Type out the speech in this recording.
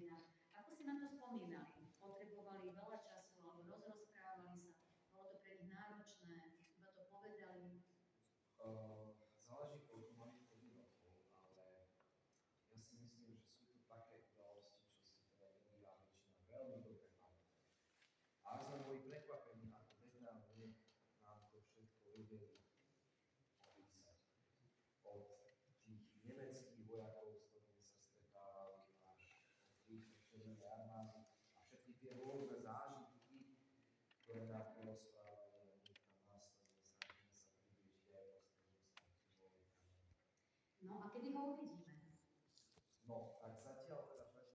dejinách. Ako si na to spomínali? Potrebovali veľa času alebo rozprávali sa? Bolo to pre nich náročné? Iba to povedali? Záleží, koľko mali vtedy rokov, ale ja si myslím, že sú tu také udalosti, čo si teda drvivá väčšina veľmi dobre pamätá. A sme boli prekvapení, ako detailne nám to všetko vedeli opísať. Od tých nemeckých vojakov, s ktorými sa stretávali, až od tých Červenej armády a všetky tie rôzne zážitky, ktoré nám porozprávali, a my tam následne snažíme sa priblížiť aj prostredníctvom tých vojakov. No a kedy ho uvidíme?